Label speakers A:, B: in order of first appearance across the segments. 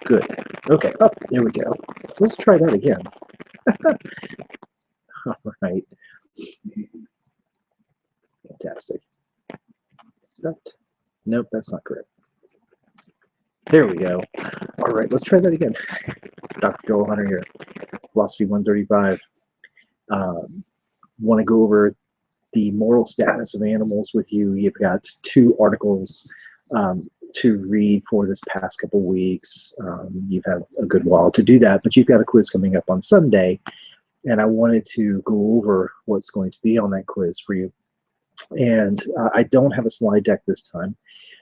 A: Good. Okay, up, there we go. So let's try that again. All right. Fantastic. Nope, that's not correct. There we go. All right, let's try that again. Dr. Joel Hunter here, Philosophy 135. Want to go over the moral status of animals with you. You've got 2 articles to read for this past couple weeks. You've had a good while to do that, but you've got a quiz coming up on Sunday, and I wanted to go over what's going to be on that quiz for you. And I don't have a slide deck this time,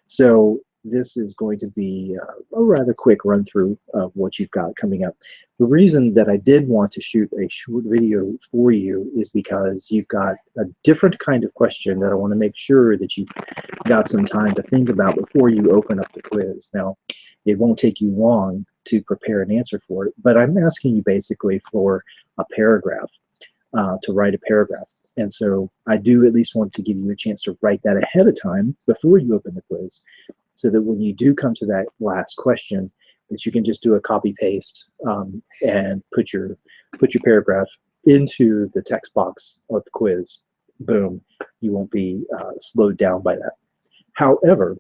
A: so this is going to be a rather quick run through of what you've got coming up. The reason that I did want to shoot a short video for you is because you've got a different kind of question that I want to make sure that you've got some time to think about before you open up the quiz. Now, it won't take you long to prepare an answer for it, but I'm asking you basically for a paragraph, to write a paragraph. And so I do at least want to give you a chance to write that ahead of time before you open the quiz, so that when you do come to that last question, that you can just do a copy paste and put your paragraph into the text box of the quiz. Boom, you won't be slowed down by that. However,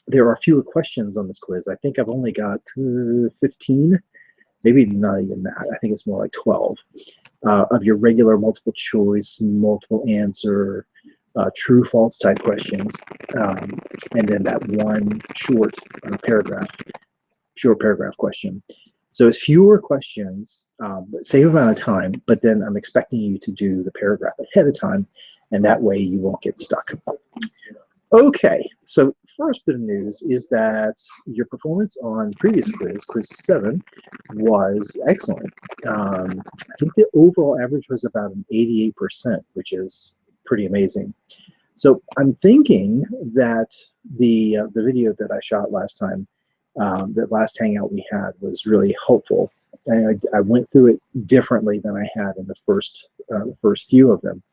A: there are fewer questions on this quiz. I think I've only got 15, maybe not even that. I think it's more like 12 of your regular multiple choice, multiple answer, true false type questions, and then that one short paragraph question. So it's fewer questions, same amount of time, but then I'm expecting you to do the paragraph ahead of time, and that way you won't get stuck. Okay, so first bit of news is that your performance on previous quiz 7, was excellent. I think the overall average was about an 88%, which is pretty amazing. So I'm thinking that the video that I shot last time, that last hangout we had, was really helpful. And I went through it differently than I had in the first few of them.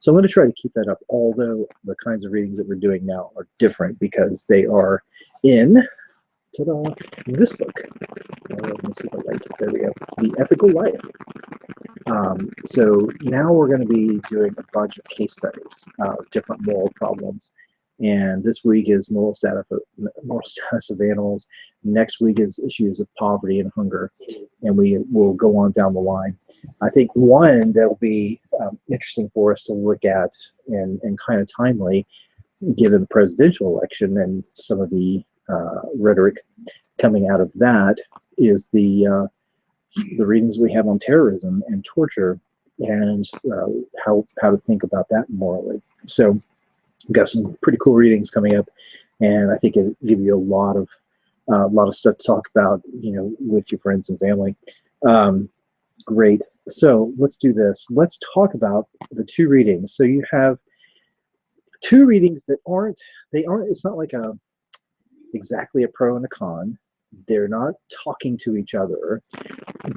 A: So I'm going to try to keep that up, although the kinds of readings that we're doing now are different because they are in, ta-da, this book. Let me see the light. There we go. The Ethical Life. So now we're going to be doing a bunch of case studies of different moral problems. And this week is moral status of animals. Next week is issues of poverty and hunger. And we will go on down the line. I think one that will be interesting for us to look at and kind of timely, given the presidential election and some of the rhetoric coming out of that, is the readings we have on terrorism and torture, and how to think about that morally. So we've got some pretty cool readings coming up, and I think it'll give you a lot of stuff to talk about, with your friends and family. Great. So let's do this. Let's talk about the 2 readings. So you have 2 readings that aren't. It's not like exactly a pro and a con. They're not talking to each other,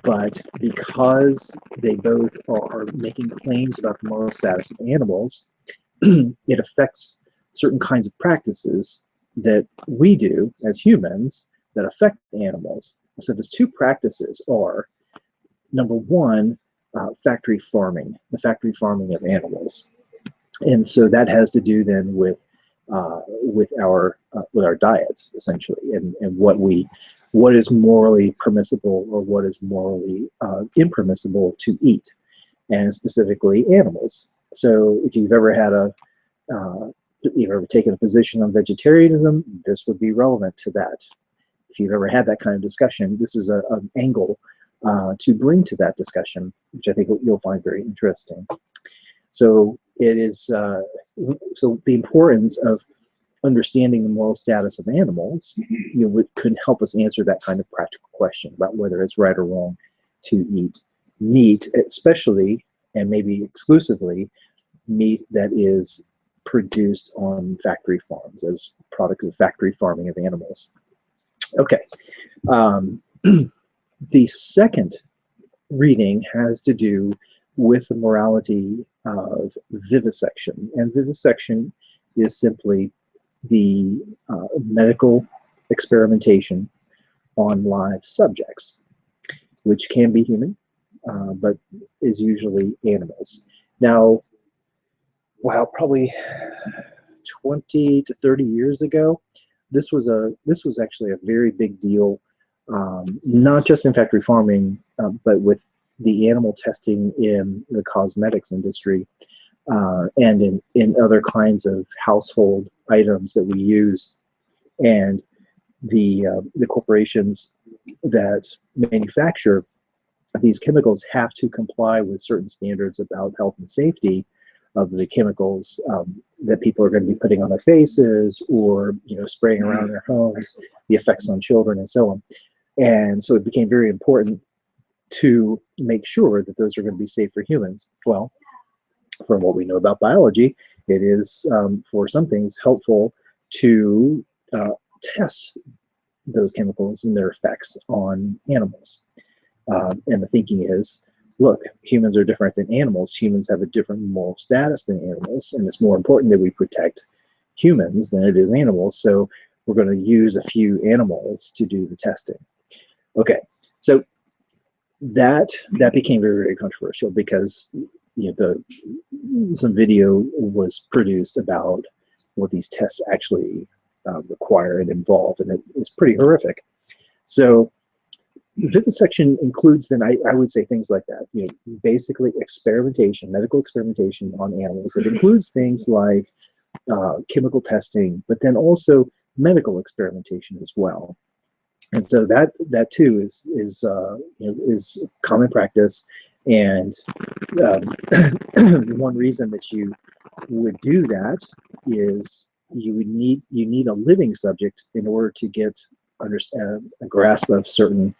A: but because they both are making claims about the moral status of animals, it affects certain kinds of practices that we do as humans that affect animals. So those 2 practices are, number 1, factory farming, the factory farming of animals. And so that has to do then with our diets, essentially, and what is morally permissible or what is morally impermissible to eat, and specifically animals. So if you've ever had you've ever taken a position on vegetarianism, this would be relevant to that. If you've ever had that kind of discussion, this is an angle to bring to that discussion, which I think you'll find very interesting. So it is so the importance of understanding the moral status of animals, could help us answer that kind of practical question about whether it's right or wrong to eat meat, especially and maybe exclusively meat that is produced on factory farms as product of factory farming of animals. Okay. The second reading has to do with the morality of vivisection. And vivisection is simply the medical experimentation on live subjects, which can be human, but is usually animals. Now, wow, probably 20 to 30 years ago, this was actually a very big deal, not just in factory farming, but with the animal testing in the cosmetics industry, and in other kinds of household items that we use. And the corporations that manufacture these chemicals have to comply with certain standards about health and safety of the chemicals that people are going to be putting on their faces, or spraying around their homes, the effects on children, and so on. And so it became very important to make sure that those are going to be safe for humans. Well, from what we know about biology, it is for some things helpful to test those chemicals and their effects on animals. And the thinking is, look, humans are different than animals. Humans have a different moral status than animals, and it's more important that we protect humans than it is animals. So we're going to use a few animals to do the testing. Okay, so that became very, very controversial, because some video was produced about what these tests actually require and involve, and it's pretty horrific. So Vivisection includes, then, I would say, things like that. Basically experimentation, medical experimentation on animals. It includes things like chemical testing, but then also medical experimentation as well. And so that too is common practice. And one reason that you would do that is you need a living subject in order to get a grasp of certain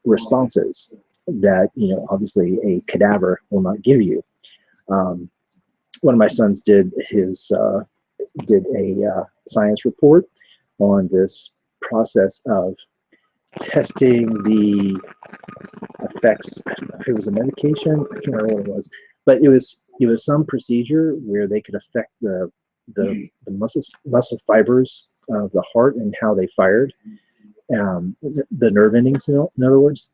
A: responses that obviously a cadaver will not give you. One of my sons did a science report on this process of testing the effects. I don't know if it was a medication, I can't remember what it was, but it was some procedure where they could affect the muscle fibers of the heart and how they fired, the nerve endings, in other words,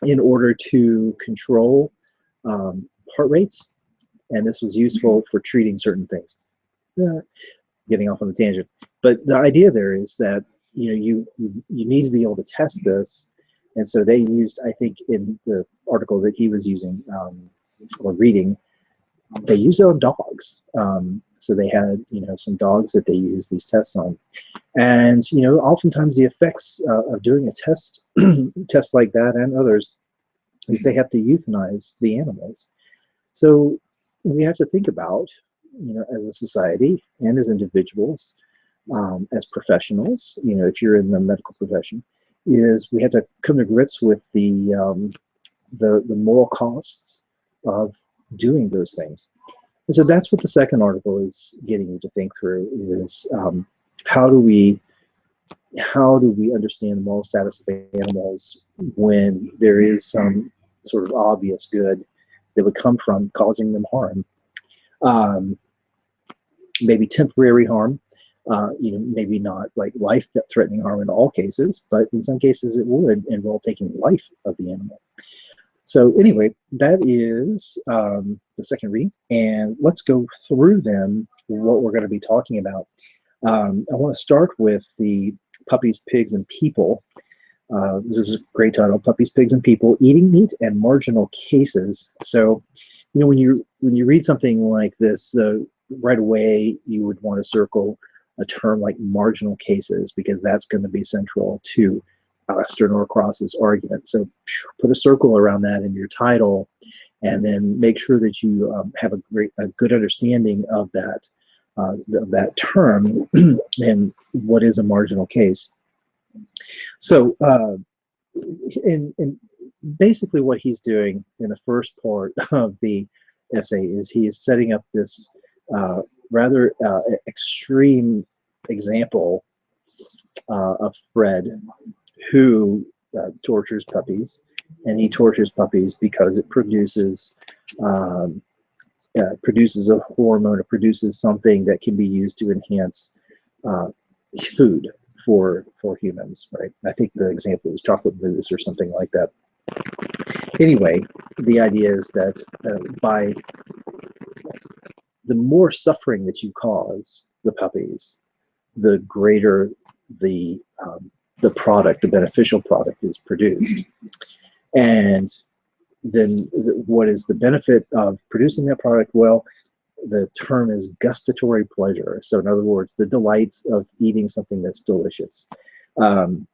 A: in order to control heart rates. And this was useful for treating certain things. Getting off on a tangent, but the idea there is that you need to be able to test this. And so they used, I think in the article that he was using or reading, they used it on dogs. So they had some dogs that they used these tests on. And oftentimes the effects of doing a test like that, and others, is they have to euthanize the animals. So we have to think about, as a society and as individuals, as professionals, if you're in the medical profession, is we have to come to grips with the moral costs of doing those things. And so that's what the second article is getting you to think through, is how do we understand the moral status of animals when there is some sort of obvious good that would come from causing them harm, maybe temporary harm, maybe not like life-threatening harm in all cases, but in some cases it would involve taking the life of the animal. So anyway, that is the second reading, and let's go through them, what we're going to be talking about. I want to start with the Puppies, Pigs, and People. This is a great title: Puppies, Pigs, and People, Eating Meat and Marginal Cases. So, when you read something like this, right away you would want to circle a term like marginal cases, because that's going to be central to Alistair Norcross's argument. So put a circle around that in your title, and then make sure that you have a good understanding of that term and what is a marginal case. So in basically what he's doing in the first part of the essay is he is setting up this rather extreme example of Fred, who tortures puppies, and he tortures puppies because it produces a hormone, it produces something that can be used to enhance food for humans, right? I think the example is chocolate mousse or something like that. Anyway, the idea is that by the more suffering that you cause the puppies, the greater the product, the beneficial product, is produced. And then what is the benefit of producing that product? Well, the term is gustatory pleasure. So in other words, the delights of eating something that's delicious. And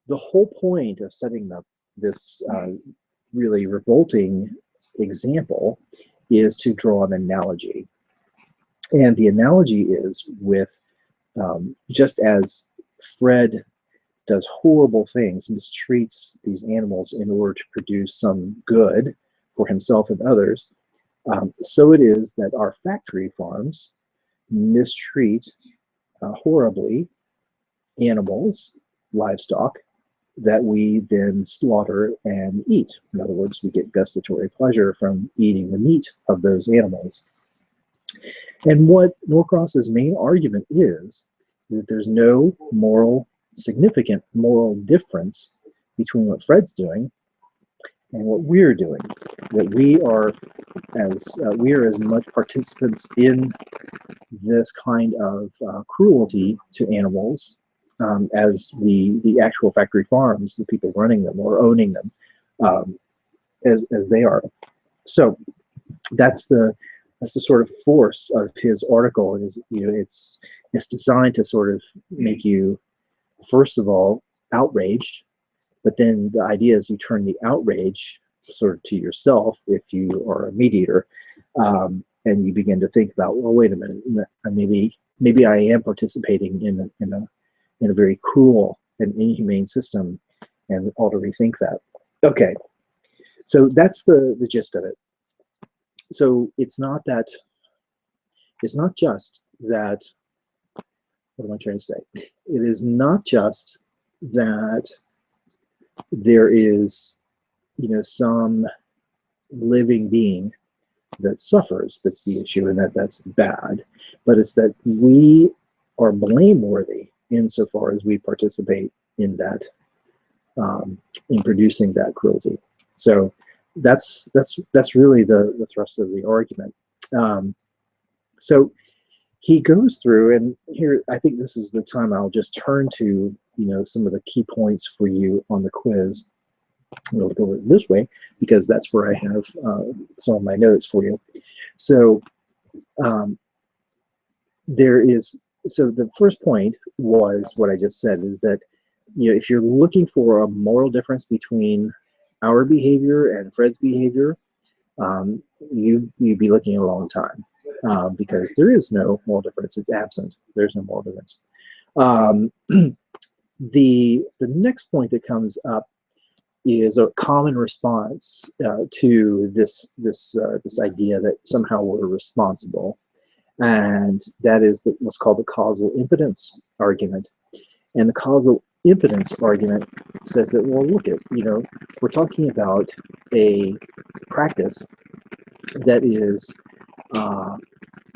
A: the whole point of setting up this really revolting example is to draw an analogy. And the analogy is with just as Fred does horrible things, mistreats these animals in order to produce some good for himself and others, so it is that our factory farms mistreat horribly animals, livestock, that we then slaughter and eat. In other words, we get gustatory pleasure from eating the meat of those animals. And what Norcross's main argument is that there's no significant moral difference between what Fred's doing and what we're doing. That we are as much participants in this kind of cruelty to animals as the actual factory farms, the people running them or owning them, as they are. So that's the sort of force of his article. Is it's designed to sort of make you, first of all, outraged, but then the idea is you turn the outrage sort of to yourself if you are a mediator, and you begin to think about, well, wait a minute, maybe I am participating in a very cruel and inhumane system, and ought to rethink that. Okay, so that's the gist of it. So it's not just that, what am I trying to say? It is not just that there is, some living being that suffers that's the issue, and that's bad, but it's that we are blameworthy insofar as we participate in that, in producing that cruelty. So that's really the thrust of the argument. So he goes through, and here I think this is the time I'll just turn to some of the key points for you on the quiz. We'll go this way because that's where I have some of my notes for you. So so the first point was what I just said, is that if you're looking for a moral difference between our behavior and Fred's behavior, you'd be looking a long time, because there is no moral difference. It's absent. There's no moral difference. The next point that comes up is a common response to this idea that somehow we're responsible, and that is what's called the causal impotence argument. And the causal impotence argument says that, well, look at, we're talking about a practice that is,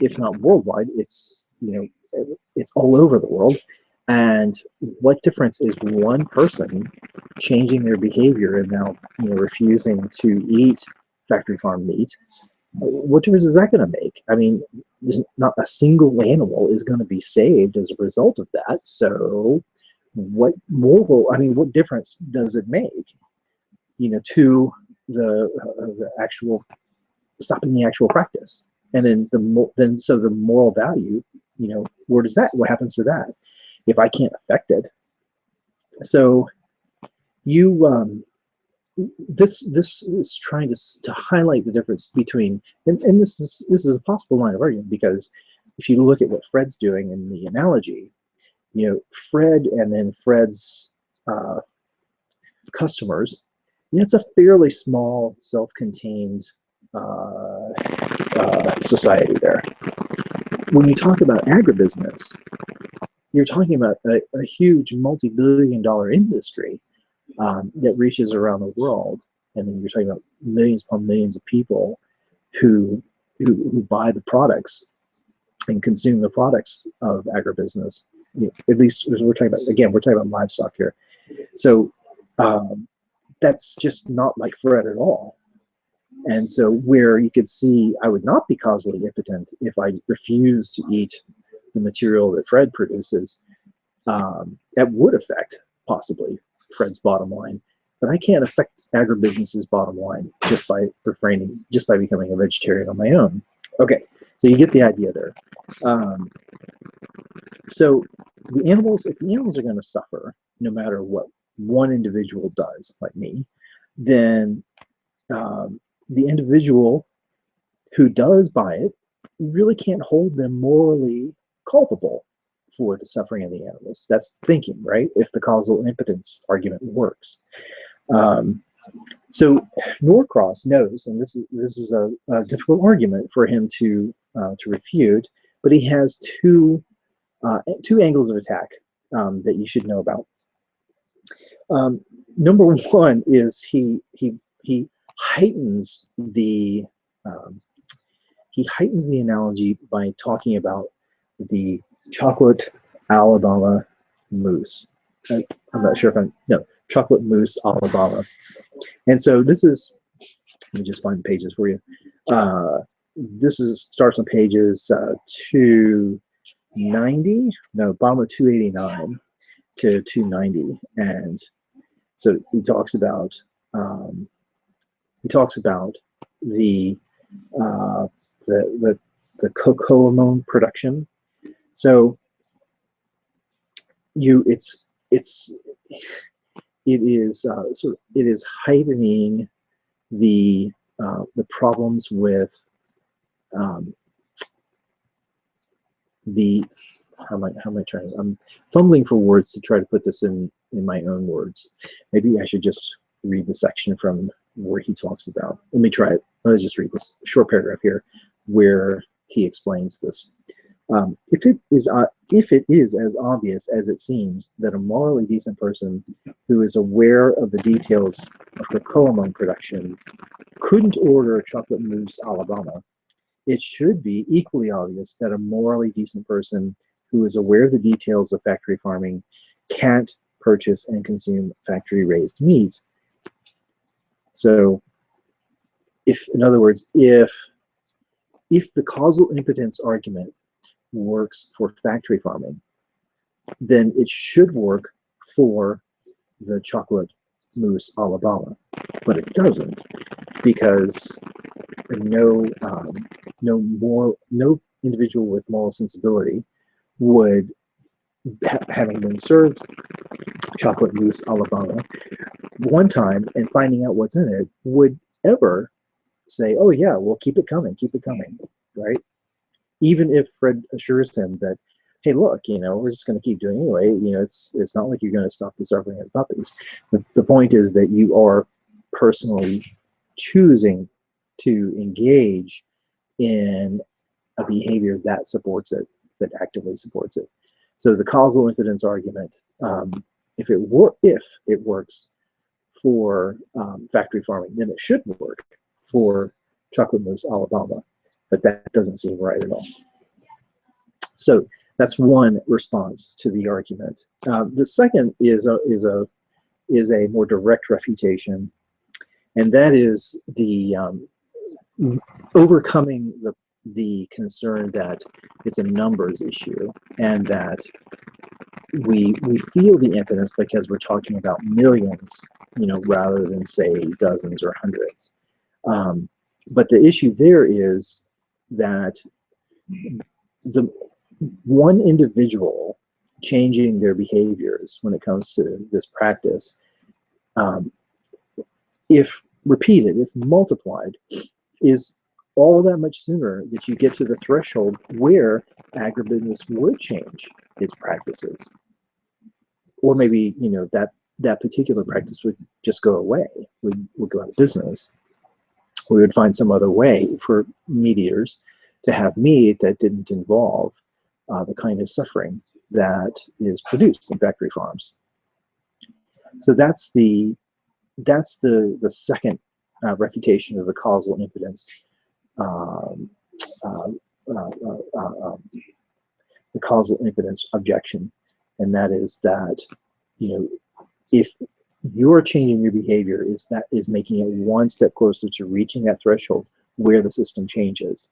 A: if not worldwide, it's it's all over the world. And what difference is one person changing their behavior and now refusing to eat factory farm meat? What difference is that going to make? I mean, not a single animal is going to be saved as a result of that. So what difference does it make, to the actual stopping the actual practice? And then the moral value, what happens to that if I can't affect it? So this is trying to highlight the difference between, and this is a possible line of argument, because if you look at what Fred's doing in the analogy, Fred and then Fred's customers, it's a fairly small, self-contained society there. When you talk about agribusiness, you're talking about a huge multi-billion-dollar industry that reaches around the world, and then you're talking about millions upon millions of people who buy the products. and consume the products of agribusiness. At least we're talking about, again, we're talking about livestock here. So that's just not like Fred at all. And so where you could see I would not be causally impotent if I refuse to eat the material that Fred produces, that would affect possibly Fred's bottom line. But I can't affect agribusiness's bottom line just by refraining, just by becoming a vegetarian on my own. Okay, so you get the idea there. So the animals, if the animals are going to suffer, no matter what one individual does, like me, then the individual who does buy it really can't hold them morally culpable for the suffering of the animals. That's thinking, right? If the causal impotence argument works. So Norcross knows, and this is a difficult argument for him to refute, but he has two angles of attack that you should know about. Number one is he heightens the analogy by talking about the chocolate Alabama mousse. I'm not sure if chocolate mousse Alabama. And so this is, let me just find the pages for you. This starts on pages 290, no, bottom of 289 to 290, and so he talks about the cocoa production. So it is heightening the problems with I'm fumbling for words to try to put this in my own words. Maybe I should just read the section from where he talks about. Let me try it. Let's just read this short paragraph here where he explains this. If it is as obvious as it seems that a morally decent person who is aware of the details of cocoa production couldn't order a chocolate mousse Alabama, it should be equally obvious that a morally decent person who is aware of the details of factory farming can't purchase and consume factory-raised meat. So, in other words, if the causal impotence argument works for factory farming, then it should work for the chocolate mousse Alabama, but it doesn't, because no individual with moral sensibility would, having been served chocolate mousse Alabama one time and finding out what's in it, would ever say, "Oh yeah, well keep it coming, right?" Even if Fred assures him that, "Hey, look, we're just going to keep doing it anyway. It's not like you're going to stop the suffering of puppies." The point is that you are personally choosing to engage in a behavior that supports it, that actively supports it. So the causal impotence argument, if it works for factory farming, then it should work for chocolate mousse Alabama, but that doesn't seem right at all. So that's one response to the argument. The second is a more direct refutation, and that is the overcoming the concern that it's a numbers issue, and that we feel the impotence because we're talking about millions, rather than say dozens or hundreds. But the issue there is that the one individual changing their behaviors when it comes to this practice, if repeated, if multiplied, is all that much sooner that you get to the threshold where agribusiness would change its practices. Or maybe, that particular practice would just go away, would go out of business. We would find some other way for meat eaters to have meat that didn't involve the kind of suffering that is produced in factory farms. So that's the second refutation of the causal impotence the causal impotence objection, and that is that, you know, if you're changing your behavior, is making it one step closer to reaching that threshold where the system changes.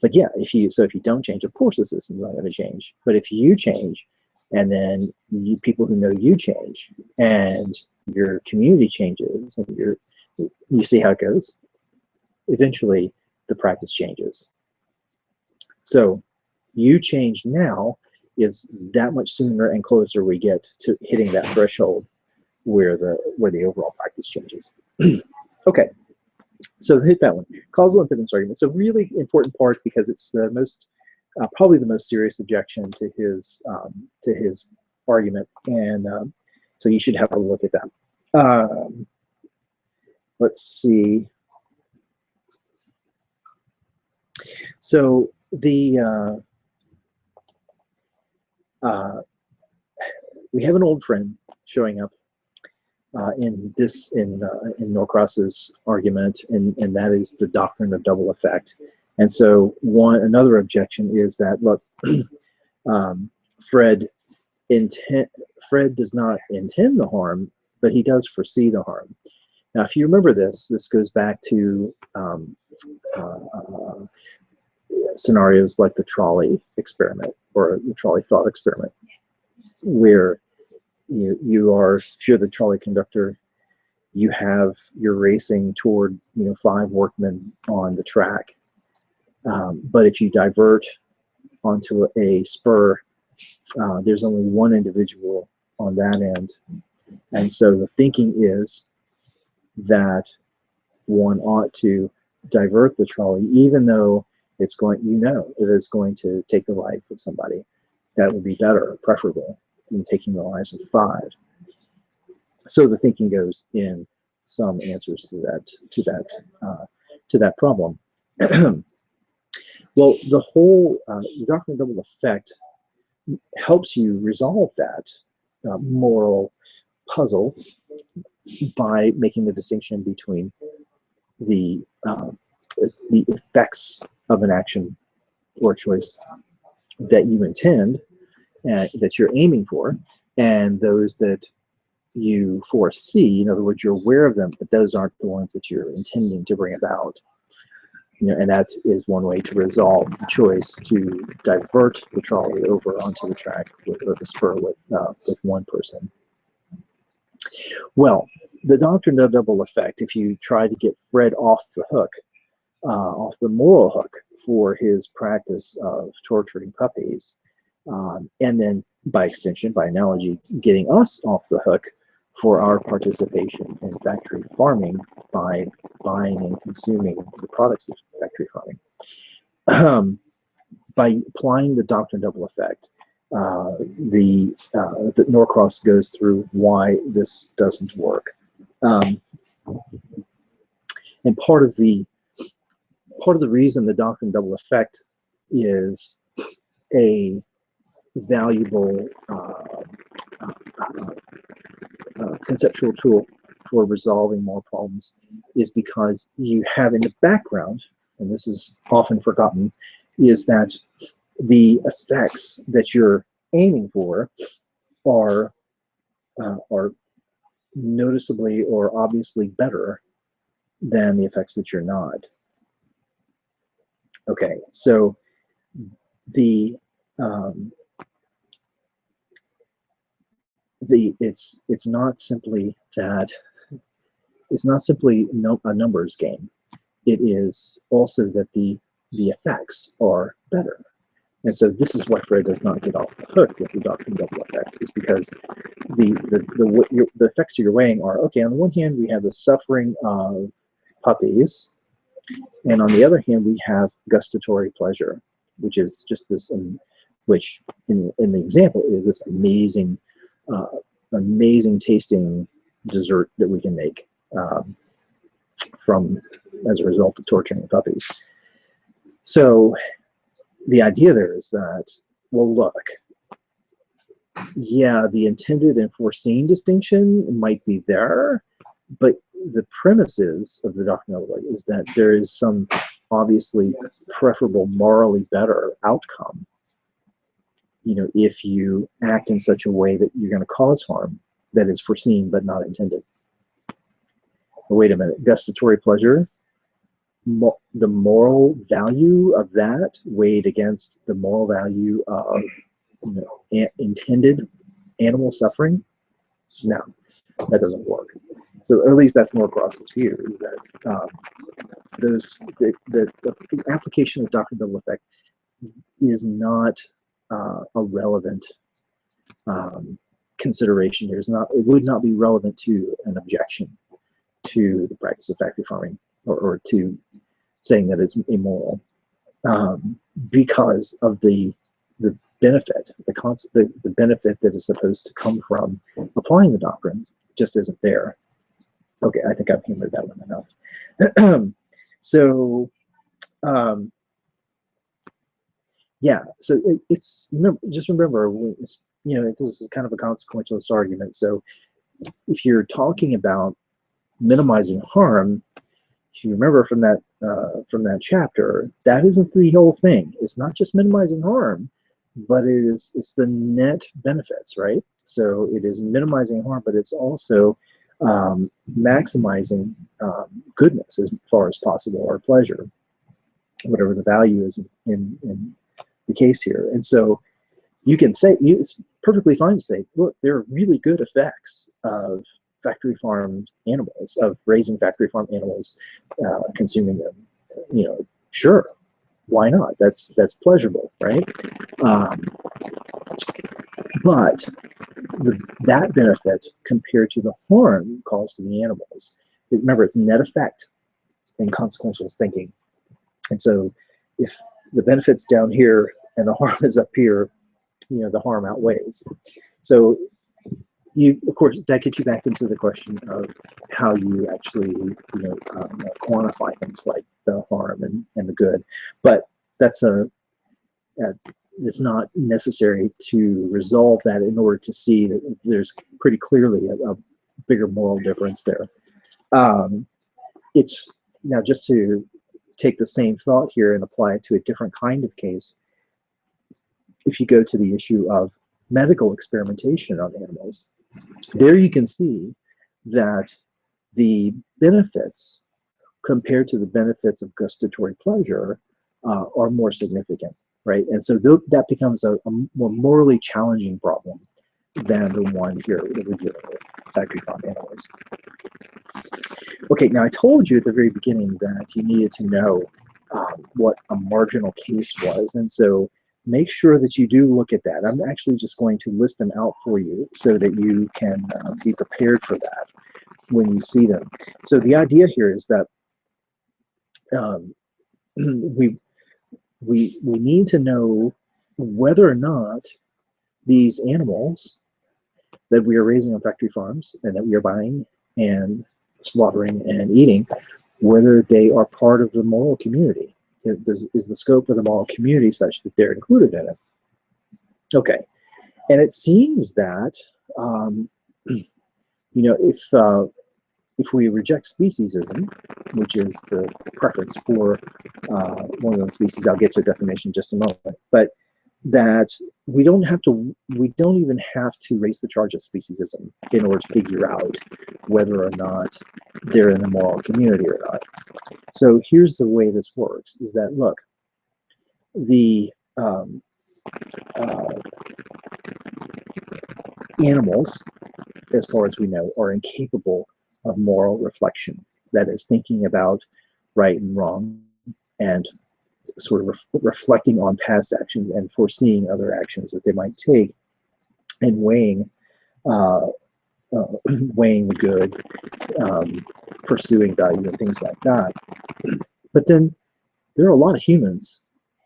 A: But yeah, if you don't change, of course the system's not going to change. But if you change, and then people who know you change, and your community changes, and you see how it goes, eventually the practice changes. So you change now is that much sooner and closer we get to hitting that threshold where the overall practice changes. Okay, so hit that one. Causal impotence argument. It's a really important part because it's the most, probably the most serious objection to his argument, and so you should have a look at that. Let's see. So the we have an old friend showing up in Norcross's argument, and that is the doctrine of double effect. And so another objection is that, look, Fred does not intend the harm, but he does foresee the harm. Now, if you remember this goes back to scenarios like the trolley experiment or the trolley thought experiment, where if you're the trolley conductor, you're racing toward 5 workmen on the track, but if you divert onto a spur, there's only one individual on that end, and so the thinking is that one ought to divert the trolley, even though it's going to take the life of somebody. That would be better, preferable, than taking the lives of 5. So the thinking goes in some answers to that problem. Well, the whole the doctrine of double effect helps you resolve that moral puzzle by making the distinction between the effects of an action or choice that you intend, that you're aiming for, and those that you foresee. In other words, you're aware of them, but those aren't the ones that you're intending to bring about. And that is one way to resolve the choice to divert the trolley over onto the track or the spur with one person. Well, the doctrine of double effect, if you try to get Fred off the hook, off the moral hook for his practice of torturing puppies, and then by extension, by analogy, getting us off the hook for our participation in factory farming by buying and consuming the products of factory farming. By applying the doctrine of double effect, the Norcross goes through why this doesn't work. And part of the reason the doctrine of double effect is a valuable conceptual tool for resolving more problems is because you have in the background, and this is often forgotten, is that the effects that you're aiming for are noticeably or obviously better than the effects that you're not. Okay, so it's not simply that, it's not simply a numbers game. It is also that the effects are better. And so this is why Fred does not get off the hook with the doctrine of double effect, is because the effects you're weighing are, okay, on the one hand we have the suffering of puppies, and on the other hand we have gustatory pleasure, which is just this, which in the example is this amazing tasting dessert that we can make as a result of torturing puppies. So the idea there is that, well, look, yeah, the intended and foreseen distinction might be there, but the premises of the doctrine of double effect is that there is some obviously preferable, morally better outcome, you know, if you act in such a way that you're going to cause harm that is foreseen but not intended. Wait a minute, gustatory pleasure, the moral value of that weighed against the moral value of, you know, intended animal suffering? No, that doesn't work. So at least that's Norcross's view, is that the application of doctrinal effect is not a relevant consideration here. It would not be relevant to an objection to the practice of factory farming, or to saying that it's immoral, because of the benefit, the benefit that is supposed to come from applying the doctrine just isn't there. Okay, I think I've humored that one enough. So, yeah. So just remember, you know, this is kind of a consequentialist argument. So, if you're talking about minimizing harm, if you remember from that chapter, that isn't the whole thing. It's not just minimizing harm, but it's the net benefits, right? So it is minimizing harm, but it's also maximizing goodness as far as possible, or pleasure, whatever the value is in the case here. And so you can say, it's perfectly fine to say, look, there are really good effects of factory farmed animals, of raising factory farm animals, consuming them. You know, sure, why not? That's pleasurable, right? But that benefit compared to the harm caused to the animals, remember, it's net effect in consequentialist thinking. And so if the benefit's down here and the harm is up here, you know, the harm outweighs. So of course, that gets you back into the question of how you actually, you know, quantify things like the harm and the good. But that's it's not necessary to resolve that in order to see that there's pretty clearly a bigger moral difference there. It's now, just to take the same thought here and apply it to a different kind of case. If you go to the issue of medical experimentation on animals, there you can see that the benefits compared to the benefits of gustatory pleasure are more significant, right? And so that becomes a more morally challenging problem than the one here that we're dealing with, factory farm animals. Okay, now I told you at the very beginning that you needed to know what a marginal case was, and so make sure that you do look at that. I'm actually just going to list them out for you so that you can be prepared for that when you see them. So the idea here is that we need to know whether or not these animals that we are raising on factory farms and that we are buying and slaughtering and eating, whether they are part of the moral community. Is the scope of the moral community such that they're included in it? Okay, and it seems that you know, if we reject speciesism, which is the preference for one of those species, I'll get to a definition in just a moment, but that we don't even have to raise the charge of speciesism in order to figure out whether or not they're in the moral community or not. So here's the way this works, is that, look, the animals, as far as we know, are incapable of moral reflection. That is, thinking about right and wrong and sort of reflecting on past actions and foreseeing other actions that they might take, and weighing the good, pursuing value and things like that. But then there are a lot of humans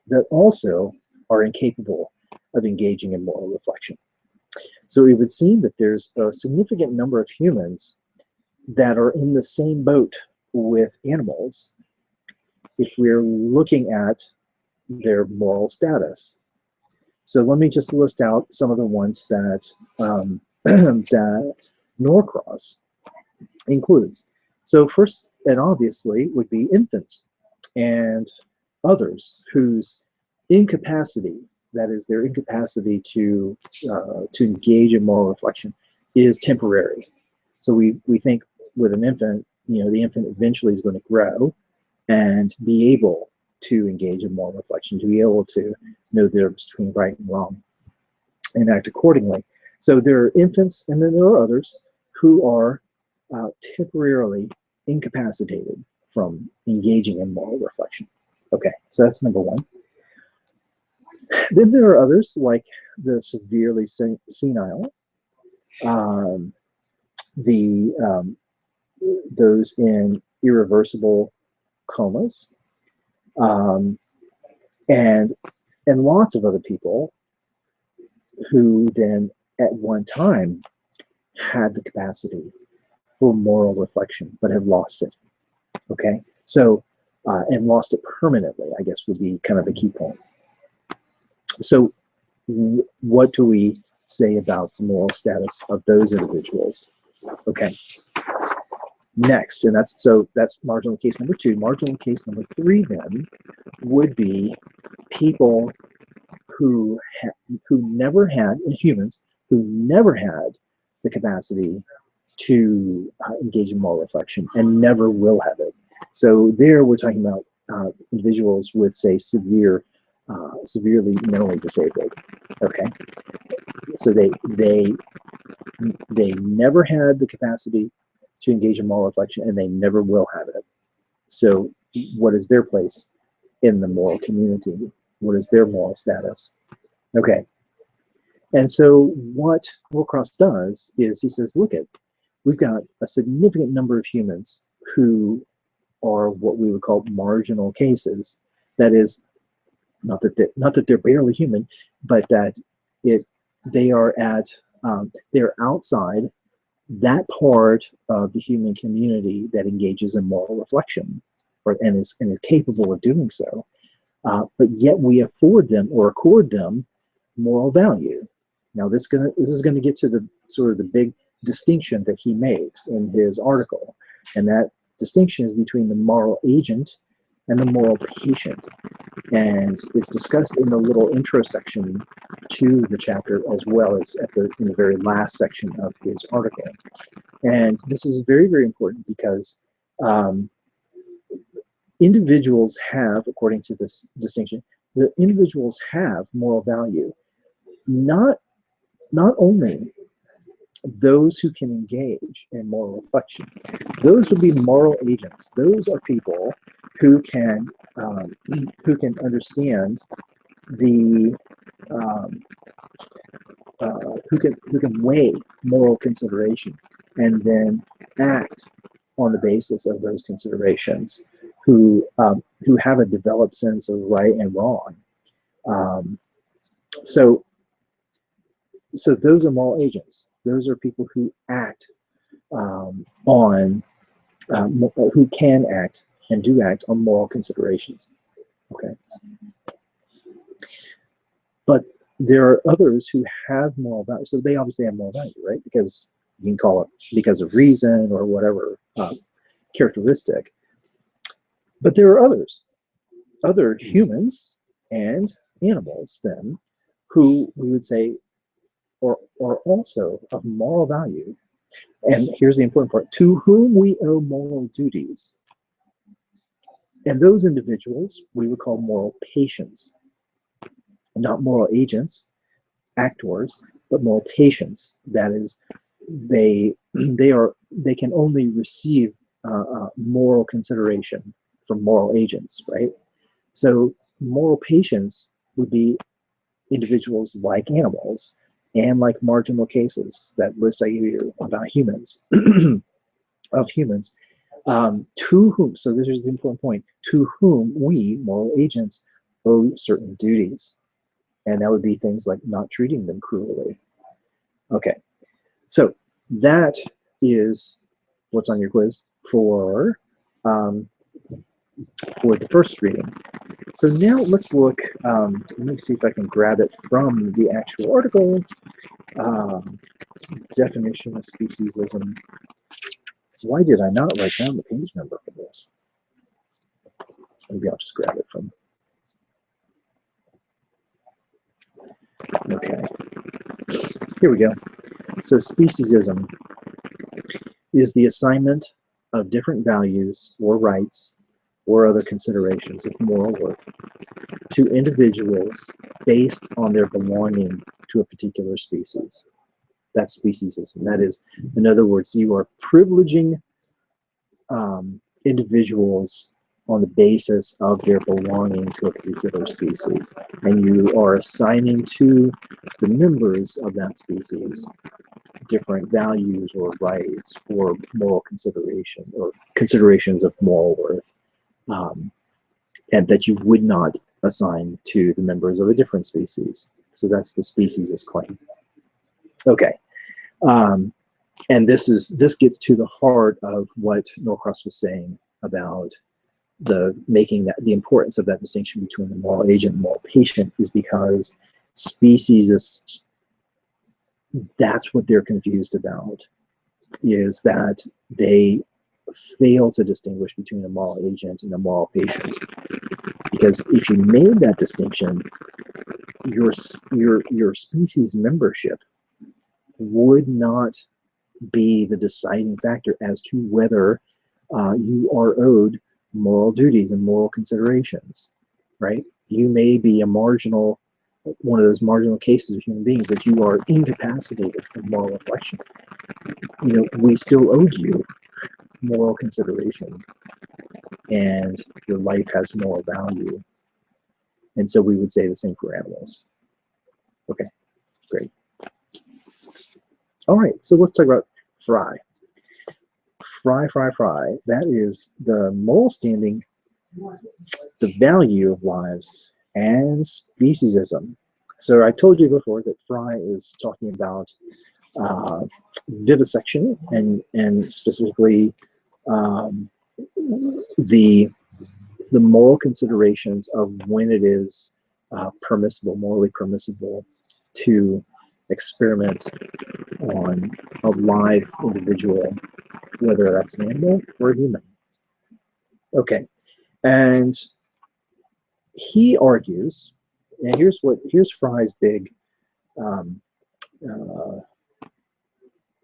A: that also are incapable of engaging in moral reflection. So it would seem that there's a significant number of humans that are in the same boat with animals if we're looking at their moral status. So let me just list out some of the ones that that Norcross includes. So first and obviously would be infants. and others whose incapacity, that is their incapacity to engage in moral reflection, is temporary. So we think with an infant, the infant eventually is going to grow and be able to engage in moral reflection, to be able to know the difference between right and wrong and act accordingly. So there are infants, and then there are others who are temporarily incapacitated from engaging in moral reflection. Okay, so that's number one. Then there are others like the severely senile, those in irreversible comas, and lots of other people who then at one time had the capacity for moral reflection but have lost it. Okay, so and lost it permanently, I guess, would be kind of a key point. So what do we say about the moral status of those individuals? Okay, next, and that's marginal case number 2. Marginal case number 3 then would be people who never had, humans who never had the capacity to engage in moral reflection and never will have it. So there we're talking about individuals with, say, severely mentally disabled. Okay, so they never had the capacity to engage in moral reflection, and they never will have it. So what is their place in the moral community? What is their moral status? Okay, and so what Willcross does is he says, look, we've got a significant number of humans who are what we would call marginal cases. That is, not that they're barely human, but that they're outside that part of the human community that engages in moral reflection, and is capable of doing so. But yet we afford them or accord them moral value. Now this is going to get to the sort of the big distinction that he makes in his article, and that distinction is between the moral agent and the moral patient, and it's discussed in the little intro section to the chapter, as well as in the very last section of his article. And this is very, very important because individuals have, according to this distinction, the individuals have moral value, not only those who can engage in moral reflection. Those would be moral agents. Those are people who can understand the who can weigh moral considerations and then act on the basis of those considerations, who have a developed sense of right and wrong. So those are moral agents. Those are people who act who can act and do act on moral considerations. Okay. But there are others who have moral value. So they obviously have moral value, right? Because you can call it because of reason or whatever characteristic. But there are other humans and animals then, who we would say are also of moral value. And here's the important part: to whom we owe moral duties. And those individuals we would call moral patients. Not moral agents, actors, but moral patients. That is, they can only receive moral consideration from moral agents, right? So moral patients would be individuals like animals and like marginal cases, that list I gave you about humans, of humans, to whom, so this is the important point, to whom we, moral agents, owe certain duties. And that would be things like not treating them cruelly. Okay, so that is what's on your quiz for the first reading. So now let's look, let me see if I can grab it from the actual article. Definition of speciesism. Why did I not write down the page number for this? Maybe I'll just grab it from. Okay, here we go. So speciesism is the assignment of different values or rights or other considerations of moral worth to individuals based on their belonging to a particular species. That's speciesism. That is, in other words, you are privileging individuals on the basis of their belonging to a particular species, and you are assigning to the members of that species different values or rights or moral consideration or considerations of moral worth, and that you would not assign to the members of a different species. So that's the speciesist claim. Okay, and this gets to the heart of what Norcross was saying about the importance of that distinction between the moral agent and moral patient, is because speciesists, that's what they're confused about, is that they fail to distinguish between a moral agent and a moral patient. Because if you made that distinction, your species membership would not be the deciding factor as to whether you are owed moral duties and moral considerations, right? You may be one of those marginal cases of human beings that you are incapacitated from moral reflection. You know, we still owe you moral consideration, and your life has moral value. And so we would say the same for animals. Okay, great. All right, so let's talk about Fry. Fry. That is the moral standing, the value of lives, and speciesism. So I told you before that Fry is talking about vivisection and specifically the moral considerations of when it is morally permissible to experiment on a live individual, whether that's an animal or a human. Okay, and he argues, and here's Fry's big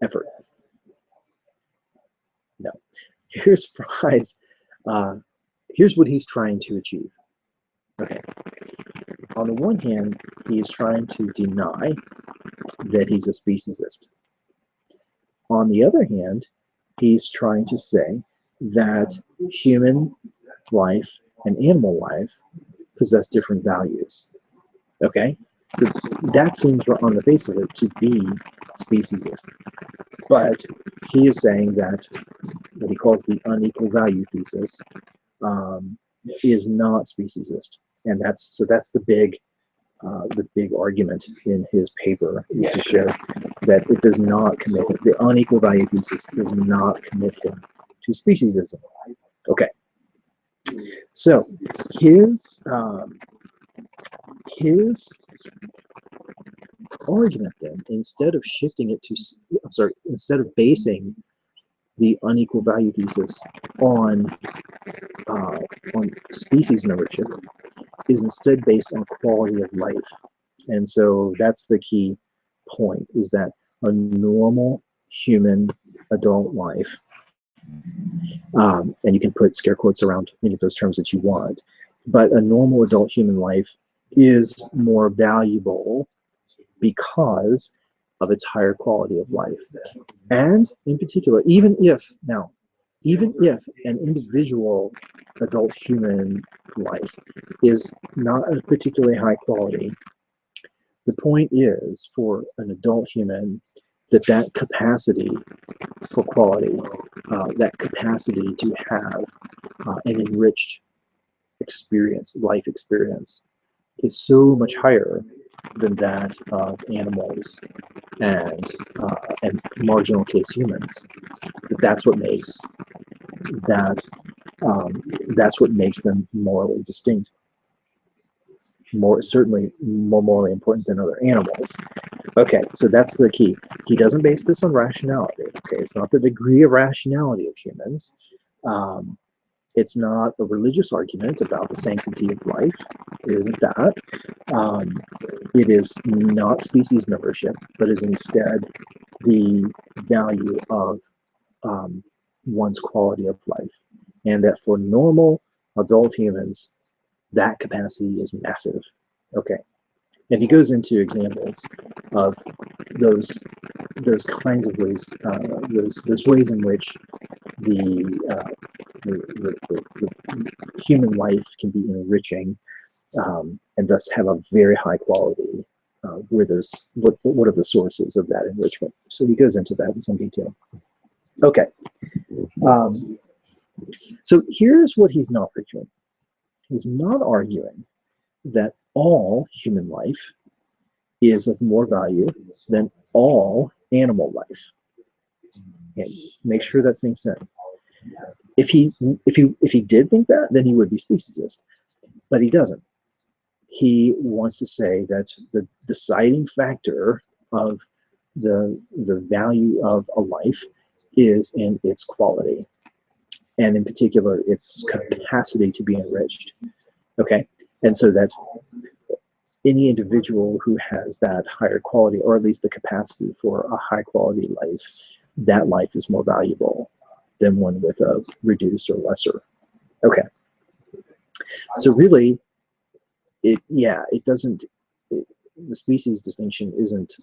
A: effort. No, here's Fry's. Here's what he's trying to achieve. Okay. On the one hand, he is trying to deny that he's a speciesist. On the other hand, he's trying to say that human life and animal life possess different values. Okay? So that seems on the face of it to be speciesist. But he is saying that what he calls the unequal value thesis is not speciesist. And that's the big argument in his paper, is to show that it does not commit, the unequal value thesis does not commit him to speciesism. Okay, so his argument then, instead of shifting it to, instead of basing the unequal value thesis on species membership, is instead based on quality of life. And so that's the key point, is that a normal human adult life, and you can put scare quotes around any of those terms that you want, but a normal adult human life is more valuable because of its higher quality of life. And in particular, even if an individual adult human life is not a particularly high quality, the point is for an adult human that capacity for quality, that capacity to have an enriched life experience, is so much higher than that of animals and marginal case humans. That's what makes them morally distinct. Certainly more morally important than other animals. Okay, so that's the key. He doesn't base this on rationality. Okay, it's not the degree of rationality of humans. It's not a religious argument about the sanctity of life. It isn't that. It is not species membership, but is instead the value of one's quality of life. And that for normal adult humans, that capacity is massive. Okay. And he goes into examples of those kinds of ways, those ways in which the human life can be enriching, and thus have a very high quality. Where there's what are the sources of that enrichment? So he goes into that in some detail. Okay. So here's what he's not arguing. He's not arguing that all human life is of more value than all animal life. And make sure that sinks in. If he did think that, then he would be speciesist, but he doesn't. He wants to say that the deciding factor of the value of a life is in its quality, and in particular its capacity to be enriched. Okay, and so that any individual who has that higher quality, or at least the capacity for a high quality life, that life is more valuable than one with a reduced or lesser. Okay, so really, the species distinction isn't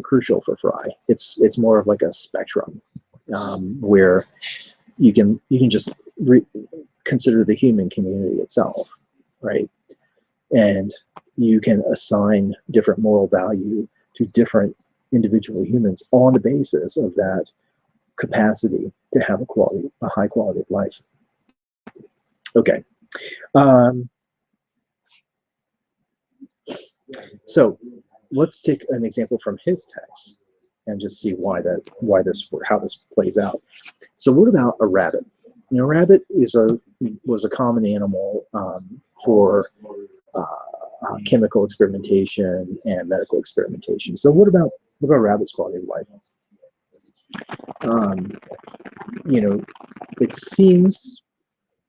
A: crucial for Fry. It's more of like a spectrum, where you can just consider the human community itself, right? And you can assign different moral value to different individual humans on the basis of that capacity to have a high quality of life. Okay. So let's take an example from his text and just see how this plays out. So what about a rabbit? You know, rabbit was a common animal for chemical experimentation and medical experimentation. So what about rabbit's quality of life? You know, it seems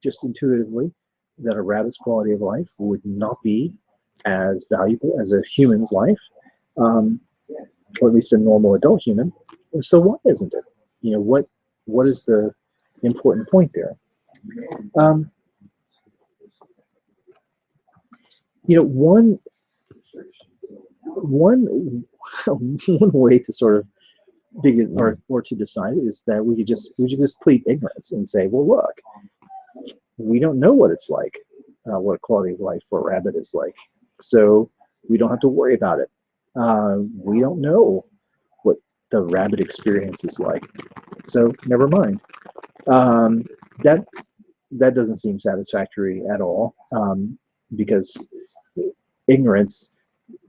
A: just intuitively that a rabbit's quality of life would not be as valuable as a human's life, or at least a normal adult human. So why isn't it? You know, what is the important point there? You know, one way to sort of figure or to decide is that we could just plead ignorance and say, well, look, we don't know what it's like, what a quality of life for a rabbit is like, so we don't have to worry about it. We don't know what the rabbit experience is like, so never mind. That doesn't seem satisfactory at all, because ignorance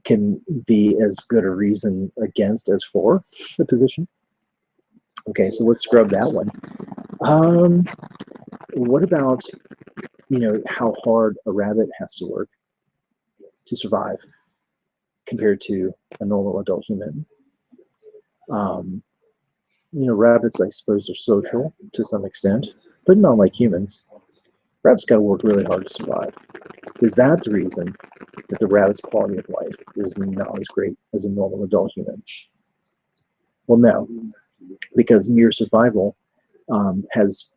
A: can be as good a reason against as for the position. Okay, so let's scrub that one. What about, you know, how hard a rabbit has to work to survive compared to a normal adult human? You know, rabbits, I suppose, are social to some extent, but not like humans. Rabbits got to work really hard to survive. Is that the reason that the rabbit's quality of life is not as great as a normal adult human? Well, no, because mere survival has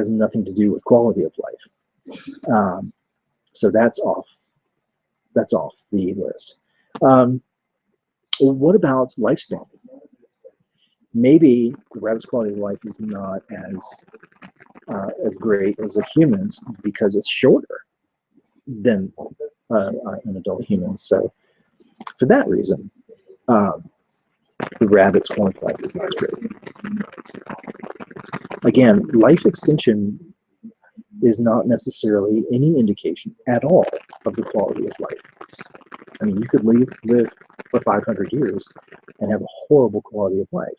A: nothing to do with quality of life. So that's off. That's off the list. What about lifespan? Maybe the rabbit's quality of life is not as great as a human's because it's shorter than an adult human. So for that reason, the rabbit's quality of life is not as great. Again, life extension is not necessarily any indication at all of the quality of life. I mean, you could live for 500 years and have a horrible quality of life.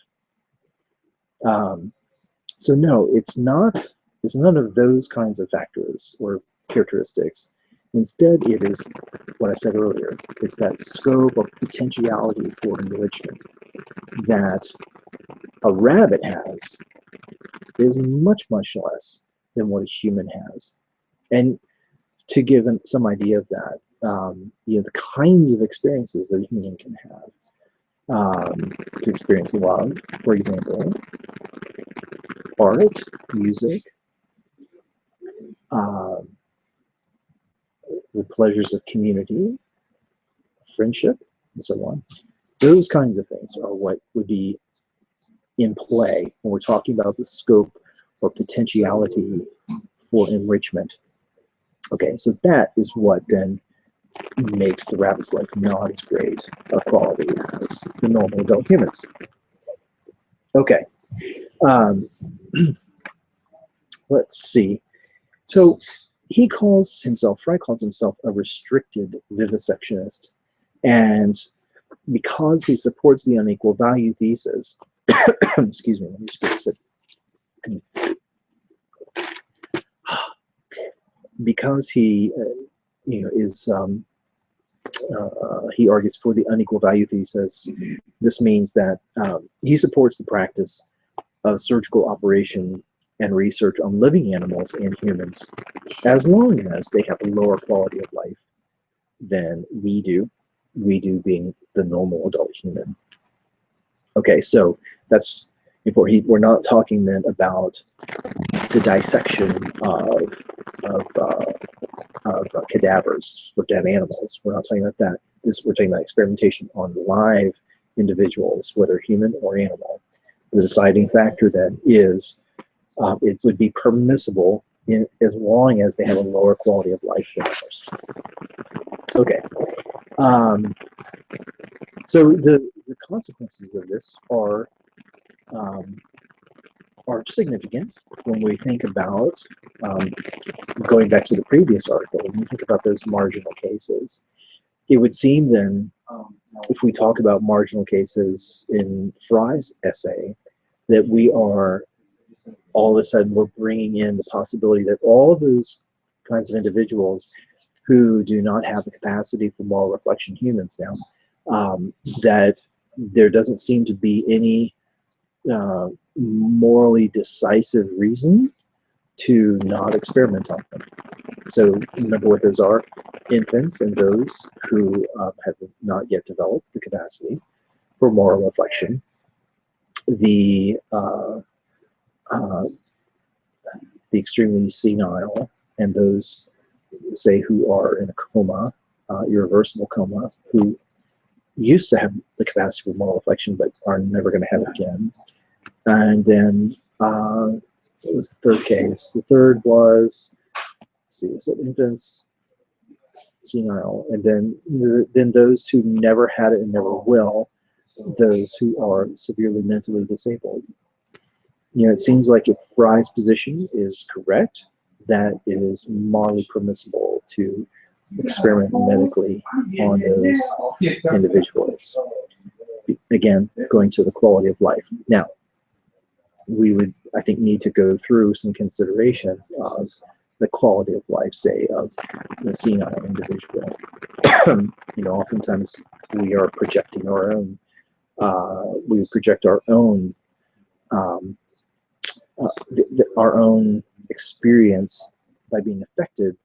A: So no, it's none of those kinds of factors or characteristics. Instead, it is what I said earlier. It's that scope of potentiality for enrichment that a rabbit has is much, much less than what a human has. And to give some idea of that, the kinds of experiences that a human can have, to experience love, for example, art, music, the pleasures of community, friendship, and so on. Those kinds of things are what would be in play when we're talking about the scope or potentiality for enrichment. Okay, so that is what then makes the rabbit's life not as great a quality as the normal adult humans. Okay, let's see. So Fry calls himself a restricted vivisectionist, and because he supports the unequal value thesis, excuse me, let me just get a sip. Because he, is he argues for the unequal value thesis. This means that he supports the practice of surgical operation and research on living animals and humans, as long as they have a lower quality of life than we do being the normal adult human. Okay, so that's important. We're not talking then about the dissection of cadavers or dead animals. We're not talking about that. We're talking about experimentation on live individuals, whether human or animal. The deciding factor then is it would be permissible as long as they have a lower quality of life than others. Okay. So the consequences of this are significant when we think about, going back to the previous article, when we think about those marginal cases. It would seem then, if we talk about marginal cases in Fry's essay, that we are, all of a sudden, we're bringing in the possibility that all of those kinds of individuals who do not have the capacity for moral reflection, humans now, that there doesn't seem to be any morally decisive reason to not experiment on them. So remember what those are: infants and those who have not yet developed the capacity for moral reflection, the extremely senile, and those, say, who are in a coma, irreversible coma, who used to have the capacity for moral reflection but are never going to have it again. And then what was the third case? The third was, let's see, was it infants, senile, and then those who never had it and never will, those who are severely mentally disabled. It seems like if Fry's position is correct, that it is morally permissible to experiment medically on those individuals. Again, going to the quality of life. Now, we would, I think, need to go through some considerations of the quality of life, say, of the senile individual. Oftentimes we are projecting our own, we project our own, our own experience by being affected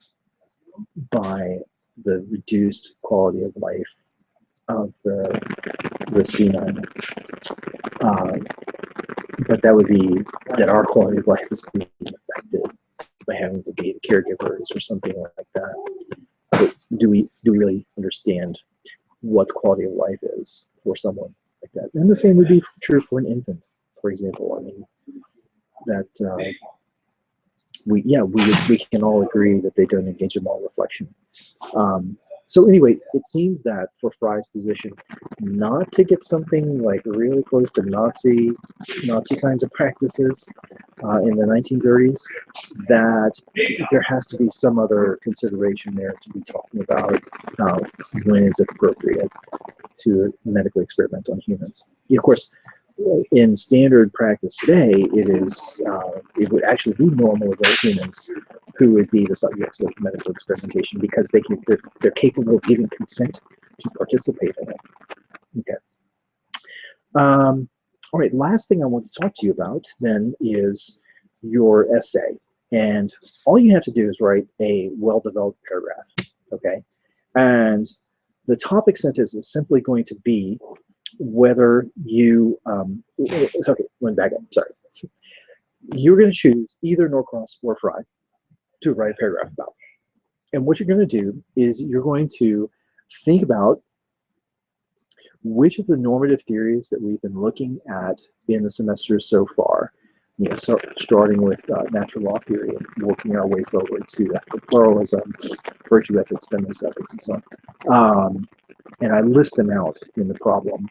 A: by the reduced quality of life of the senile. But that would be that our quality of life is being affected by having to be the caregivers or something like that. But do we really understand what the quality of life is for someone like that? And the same would be true for an infant, for example. I mean, that we can all agree that they don't engage in moral reflection. So anyway, it seems that for Fry's position, not to get something like really close to Nazi kinds of practices in the 1930s, that there has to be some other consideration there to be talking about when is it appropriate to medically experiment on humans. Of course, in standard practice today, it would actually be normal adult humans who would be the subjects of medical experimentation because they're capable of giving consent to participate in it. Okay. All right. Last thing I want to talk to you about then is your essay, And all you have to do is write a well-developed paragraph, okay? And the topic sentence is simply going to be whether you, it's okay, let me back up, sorry. You're going to choose either Norcross or Fry to write a paragraph about. And what you're going to do is you're going to think about which of the normative theories that we've been looking at in the semester so far, you know, so starting with natural law theory and working our way forward to ethical pluralism, virtue ethics, feminist ethics, and so on. And I list them out in the problem.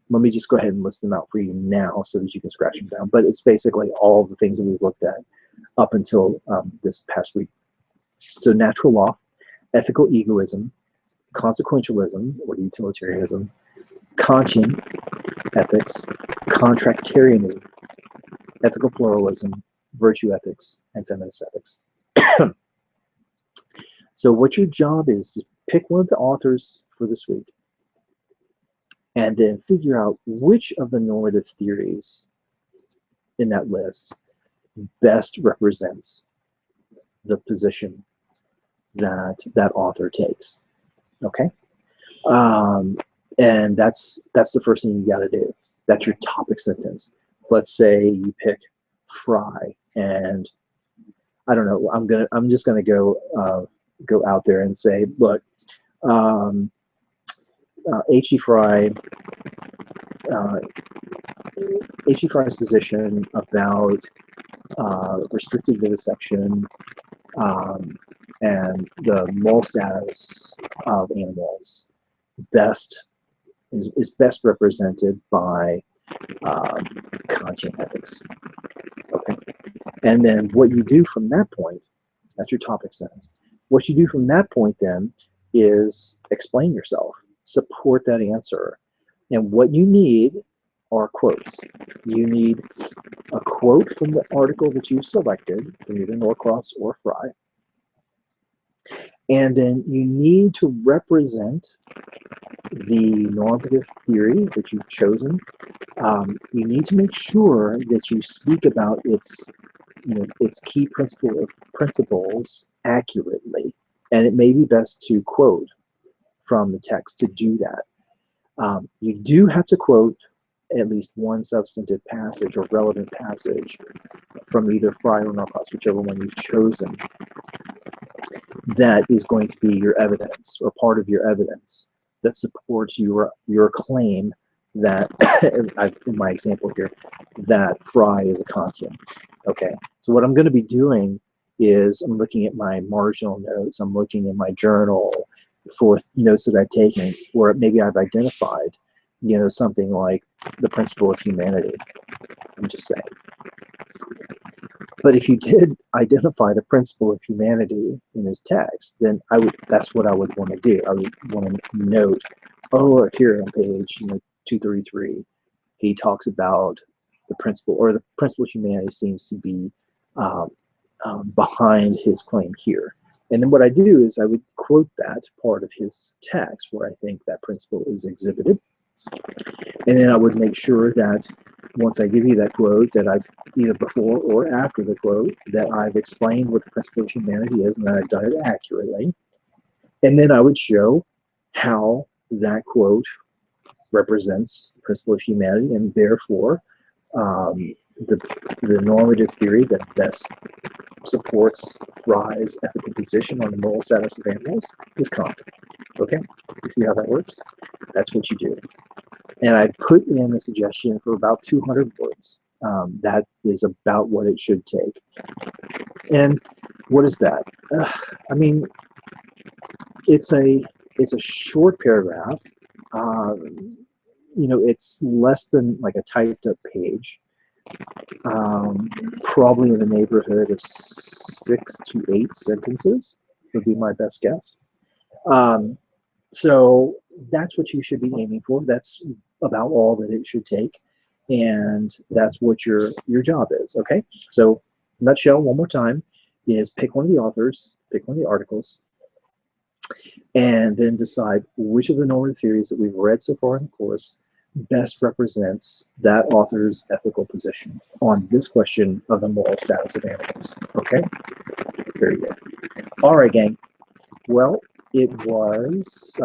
A: Let me just go ahead and list them out for you now so that you can scratch them down. But it's basically all of the things that we've looked at up until this past week. So natural law, ethical egoism, consequentialism or utilitarianism, Kantian ethics, contractarianism, ethical pluralism, virtue ethics, and feminist ethics. So what your job is to pick one of the authors for this week and then figure out which of the normative theories in that list best represents the position that that author takes. Okay, and that's the first thing you got to do. That's your topic sentence. Let's say you pick Fry, and I don't know. I'm just gonna go out there and say, look, H.E. Fry's position about restricted vivisection and the moral status of animals is best represented by Kantian ethics. Okay, and then what you do from that point, that's your topic sentence. What you do from that point then is explain yourself, support that answer, and what you need are quotes. You need a quote from the article that you've selected from either Norcross or Fry. And then you need to represent the normative theory that you've chosen. You need to make sure that you speak about its key principles accurately. And it may be best to quote from the text to do that. You do have to quote at least one substantive passage or relevant passage from either Fry or Norcross, whichever one you've chosen. That is going to be your evidence or part of your evidence that supports your claim that, in my example here, that Fry is a Kantian. Okay, so what I'm going to be doing is I'm looking at my marginal notes, I'm looking in my journal for notes that I've taken, or maybe I've identified, something like the principle of humanity. I'm just saying. But if you did identify the principle of humanity in his text, then that's what I would want to do. I would want to note, oh, look here on page 233, he talks about the principle, or the principle of humanity seems to be behind his claim here. And then what I do is I would quote that part of his text where I think that principle is exhibited. And then I would make sure that once I give you that quote, that I've either before or after the quote, that I've explained what the principle of humanity is and that I've done it accurately. And then I would show how that quote represents the principle of humanity, and therefore the normative theory that best supports Fry's ethical position on the moral status of animals is Kant. Okay, you see how that works? That's what you do. And I put in a suggestion for about 200 words. That is about what it should take. And what is that? I mean, it's a short paragraph. It's less than like a typed up page. Probably in the neighborhood of 6 to 8 sentences would be my best guess. So that's what you should be aiming for. That's about all that it should take, and that's what your job is. Okay, so nutshell one more time is pick one of the authors, pick one of the articles, and then decide which of the normative theories that we've read so far in the course best represents that author's ethical position on this question of the moral status of animals. Okay? Very good. All right, gang. Well, it was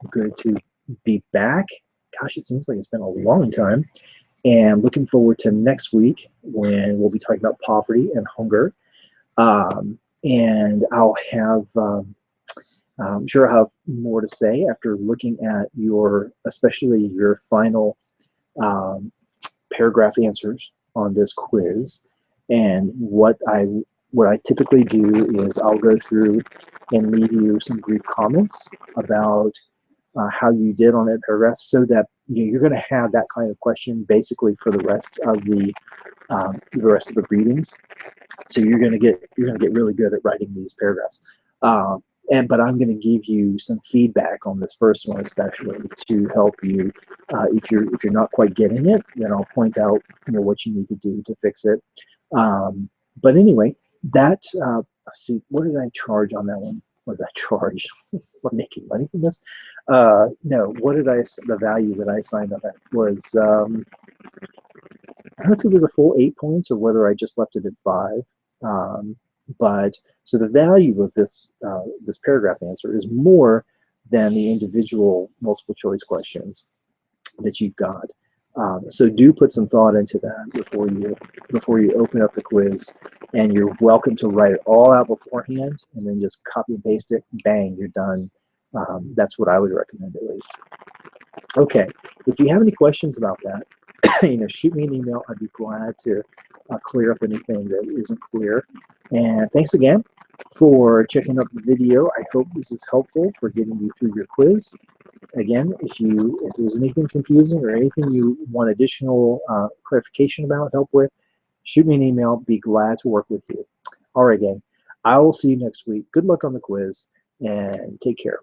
A: good to be back. Gosh, it seems like it's been a long time. And looking forward to next week when we'll be talking about poverty and hunger. And I'll have, I'm sure I'll have more to say after looking at your, especially your final paragraph answers on this quiz. And what I typically do is I'll go through and leave you some brief comments about how you did on that paragraph, so that you're going to have that kind of question basically for the rest of the readings. So you're going to get really good at writing these paragraphs. But I'm going to give you some feedback on this first one, especially to help you. If you're not quite getting it, then I'll point out what you need to do to fix it. But anyway, that see, what did I charge on that one? What did I charge? I'm making money from this. No, what did the value that I assigned on that was, I don't know if it was a full 8 points or whether I just left it at 5. But so the value of this this paragraph answer is more than the individual multiple choice questions that you've got. So do put some thought into that before you open up the quiz, and you're welcome to write it all out beforehand and then just copy and paste it. Bang, you're done. That's what I would recommend, at least. Okay, if you have any questions about that, shoot me an email. I'd be glad to clear up anything that isn't clear. And thanks again for checking out the video. I hope this is helpful for getting you through your quiz. Again, if there's anything confusing or anything you want additional clarification about, help with, shoot me an email. Be glad to work with you. All right, gang. I will see you next week. Good luck on the quiz, and take care.